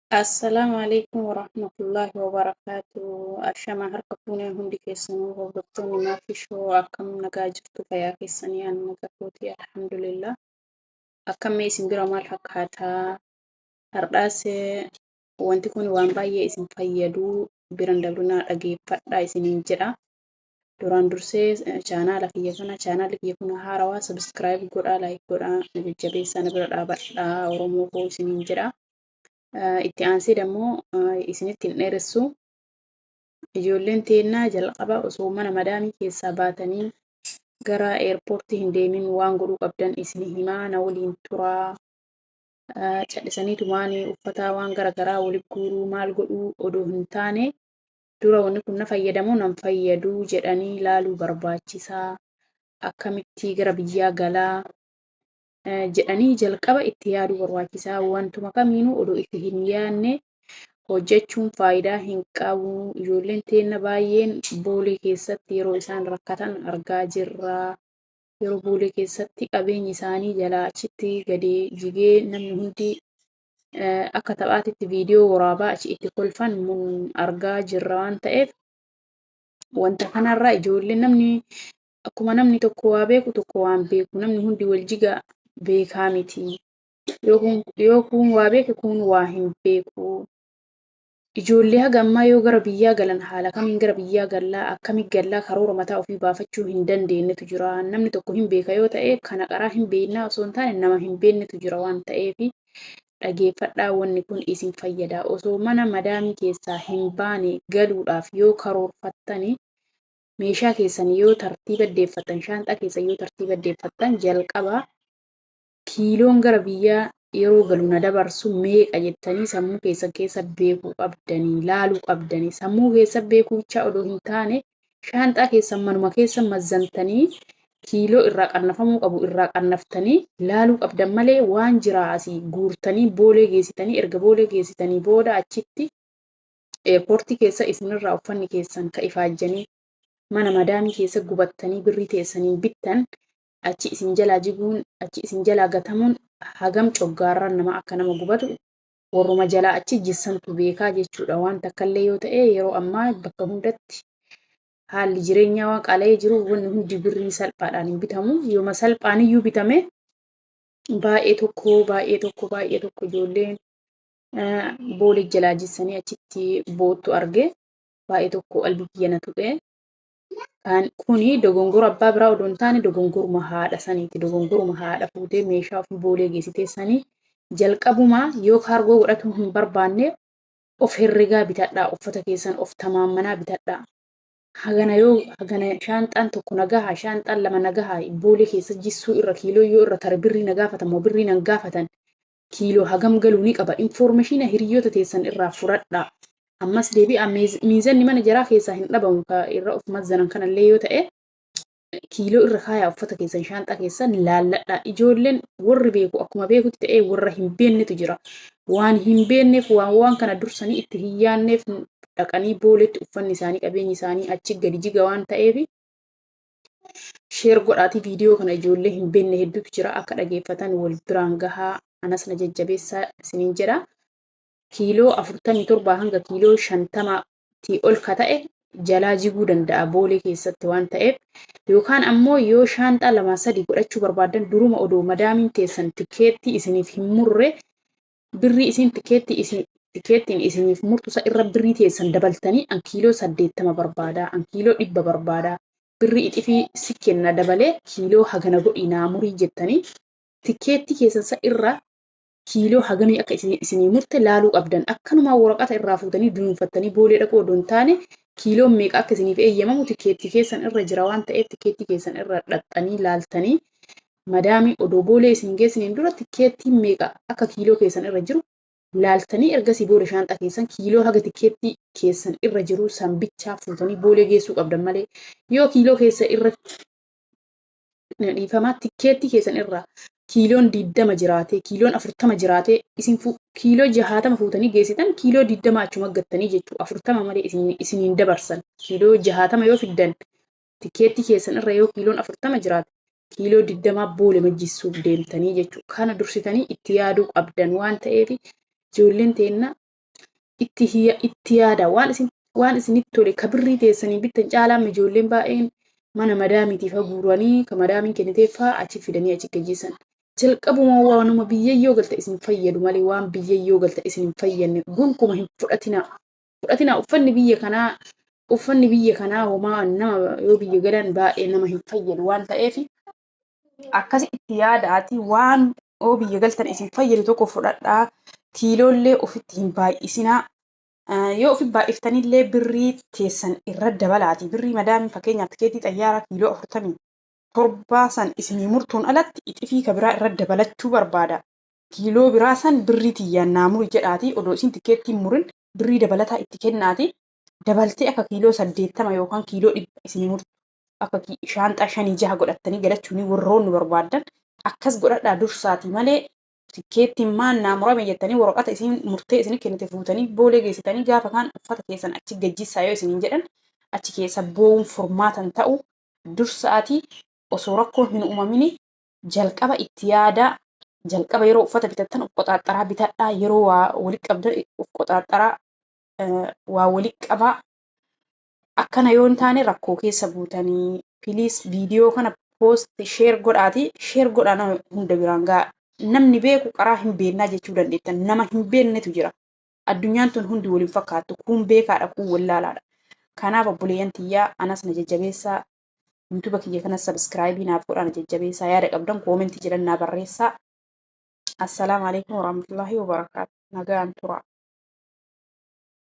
Assalamualaikum warahmatullahi wabarakatuh. Ashama harka fuunee hundi keessanuu hordoftoonni maatii shoo akkam nagaa jirtu fayyaa keessanii ani nagaa kooti alhamdulillah. Akkam mee isin bira maal fakkaataa? Har'aas wanti kun waan baay'ee isin fayyaduu biran dabrinaa dhageeffadhaa isiniin jedha. Duraan dursee chaanaala kiyya kana haarawaa subscribe godhaa like godhaa jajjabeessaa na bira dhaabadhaa Oromoo koo isiniin jedha. Itti aansee dammoo isinitti hin dheeressu. Ijoolleen teennaa jalqaba osoo mana madaamii keessaa baatanii gara eerpoortii hin deemin waan godhuu qabdan isin himaa na waliin turaa. Callisaniitu waan uffataa waan garagaraa waliif guuruu maal godhuu odoo hin taane dura wanni kun na fayyadamoo nan fayyaduu jedhanii ilaaluu barbaachisaa. Akkamitti gara biyyaa galaa jedhanii jalqaba itti yaaduu barbaachisaa. Wantuma kamiinuu odoo itti hin yaadne hojjechuun faayidaa hin qabu. Ijoolleen teenya baay'een boolee keessatti yeroo isaan rakkatan argaa jirra. Yeroo boolee keessatti qabeenyi isaanii jalaa achitti gadee jigee namni hundi akka taphaatitti viidiyoo waraabaa achi itti kolfan argaa jirra waan ta'eef wanta kanarraa ijoolleen akkuma namni tokko waa beeku tokko waan beeku namni hundi wal jiga beekaa miti. Yoo kun waa beeke kun waa hin beeku. Ijoollee haga ammaa yoo gara biyyaa galan haala kamiin gara biyyaa gallaa akkamitti gallaa karoora mataa ofii baafachuu hin dandeenyetu jira. Namni tokko hin beeka yoo ta'e kana qaraa hin beeknaa osoo hin taane nama hin beeknetu jira waan ta'eef dhageeffadhaa wanni kun isin fayyada. Osoo mana madaamii keessaa hin baane galuudhaaf yoo karoorfattani meeshaa keessan yoo tartiiba deeffattan shaanxaa keessa yoo tartiiba deeffattan jalqaba kiiloon gara biyyaa yeroo galu na dabarsu meeqa jettanii sammuu keessan keessa beekuu qabdanii laaluu qabdanii sammuu keessa beekuu bicha odoo hin taane shaanxaa keessan manuma keessa mazzantanii kiiloo irraa qannafamuu qabu irraa qannaftanii laaluu qabdan malee waan jiraa asii guurtanii boolee geessitanii erga boolee geessitanii booda achitti eerpoortii keessa isinirraa uffanni keessan ka ifaajjanii mana madaamii keessa gubattanii birrii teessanii bittan achi isin jalaa jiguun achi isin jalaa gatamuun hagam coggaarraan nama akka nama gubatu warruma jalaa achi jissantu beekaa jechuudha. Waan takkaallee yoo ta'e yeroo ammaa bakka hundatti haalli jireenyaa waan qaala'ee jiru wanni hundi birrii salphaadhaan hin bitamu. Yooma salphaan iyyuu bitame baay'ee tokko ijoolleen boolee jalaa jissanii achitti boottu arge baay'ee tokko qalbii kiyya na tuqe. Kuni dogongora abbaa biraa odoo hin taane dogongoruma haadha saniiti. Dogongoruma haadha fuutee meeshaa ofii boolee geessitee sanii jalqabuma yoo kaargoo godhatu hin barbaanne of herregaa bitadhaa. Uffata keessan of tamaammanaa bitadhaa. Hagana shaanxaan tokko nagahaa shaanxaan lama nagahaa boolee keessa jissuu irra kiiloo yoo irra tare birrii na gaafatamoo birrii nan gaafatan kiiloo hagam galuu ni qaba. Infoormeeshina hiriyoota teessan irraa fudhadhaa. Ammas deebi'a miizanni mana jaraa keessaa hin dhabamu irra of mazzanan kanallee yoo ta'e kiiloo irra kaayaa uffata keessan shaanxaa keessan laalladhaa. Ijoolleen warri beeku akkuma beekutti ta'ee warra hin beeknetu jira. Waan hin beekneef waan kana dursanii itti hin yaadneef dhaqanii booletti uffanni isaanii qabeenyi isaanii achi gadi jiga waan ta'eef sheer godhaatii viidiyoo kana ijoollee hin beekne hedduutu jira akka dhageeffatan wal biraan gahaa anas na jajjabeessaa isiniin jedha. Kiiloo 47 hanga kiiloo 50 ol ka ta'e jalaa jiguu danda'a boolee keessatti waan ta'eef yookaan ammoo yoo shaanxaa 2-3 godhachuu barbaadan duruma odoo madaamiin teessan tikeettii isiniif hin murre birrii isin tikeettiin isiniif murtu isa irra birrii teessan dabaltanii an kiiloo 80 barbaadaa an kiiloo 100 barbaadaa birrii ixifii si kenna dabalee kiiloo hagana godhii naa murii jettanii tikeettii keessan isa irra kiiloo hagamii akka isinii murte laaluu qabdan. Akkanuma waraqata irraa fuutanii dunuunfattanii boolee dhaquu odoo hin taane kiiloon meeqa akka isiniif eeyyamamu tikeettii keessan irra jira waan ta'eef tikeettii keessan irra dhaxxanii laaltanii madaamii odoo boolee isin geessiniin dura tikeettiin meeqa akka kiiloo keessan irra jiru laaltanii ergasii booda shaanxaa keessan kiiloo haga tikeettii keessan irra jiru sanbichaa fuutanii boolee geessuu qabdan malee yoo kiiloo keessa irra dhiifamaa tikeettii keessan irra kiiloon 20 jiraate kiiloon 40 jiraate isin kiiloo 60 fuutanii geessitan kiiloo 20 achuma gattanii jechuudha 40 malee isiniin dabarsan kiiloo 60 yoo fiddan tikeettii keessan irra yoo kiiloon 40 jiraate kiiloo 20 boolee majjisuuf deemtanii jechuudha kana dursitanii itti yaaduu qabdan waan ta'eef ijoolleen teenna itti yaada waan isinitti tole ka birrii teessanii bittan caalaa ijoolleen baay'een mana madaamiitiif haguuranii ka madaamiin kenniteeffaa achi fidanii achi gaggeessan. Jalqabuma waanuma biyyayyoo galta isin fayyadu malee waan biyyayyoo galta isin hin fayyadne gonkumaa hin fudhatinaa. Fudhatinaa uffanni biyya kanaa homaa nama yoo biyya galan baay'ee nama hin fayyadu waan ta'eef akkasi itti yaadaatii waan yoo biyya galtan isin fayyadu tokko fudhadhaa. Kiiloollee ofitti hin baay'isinaa. Yoo ofi baay'iftanillee birrii teessan irra dabalaati. Birrii madaamiin fakkeenyaaf tikeetii xayyaaraa kiiloo 47 san isinii murtuun alatti ixifii ka biraa irra dabalachuu barbaada. Kiiloo biraa san birrii tiyyaan naamuri jedhaati odoo isin tikeettii murin birrii dabalataa itti kennaati. Dabaltee akka kiiloo 80 yookaan kiiloo 100 isinii murtu. Akka shaanxaa 5-6 godhattanii galachuun warroonni barbaadan akkas godhadhaa dursaati malee tikeettiin maan naamurame jettanii waraqata isin murtee isin kennite fuutanii boolee geessitanii gaafa kaan uffata keessan achi gajjisaa yoo isiniin jedhan achi keessa boo'uun furmaatan ta'u dursaatii osoo rakkoon hin uumamini jalqaba itti yaadaa. Jalqaba yeroo uffata bitattan of qoxaaxaraa bitadhaa. Yeroo waa walitti qabdan of qoxaaxaraa waa walitti qabaa. Akkana yoo hin taane rakkoo keessa buutanii piliis viidiyoo kana poost sheer godhaati. Sheer godhaa nama hunda biraan ga'a. Namni beeku qaraa hin beeknaa jechuu dandeettan. Nama hin beeknetu jira. Addunyaan tun hundi waliin fakkaattu. Kun beekaadha, kun wallaalaadha. Kanaaf obboleeyyan tiyyaa anas na jajjabeessaa. YouTube kiyya kanas subscribe naaf godhaa na jajjabeessaa. Yaada qabdan koomentii jedhan naa barreessaa. Assalaamu alaikum warahmatullahi wabarakaatuh. Nagaan tura.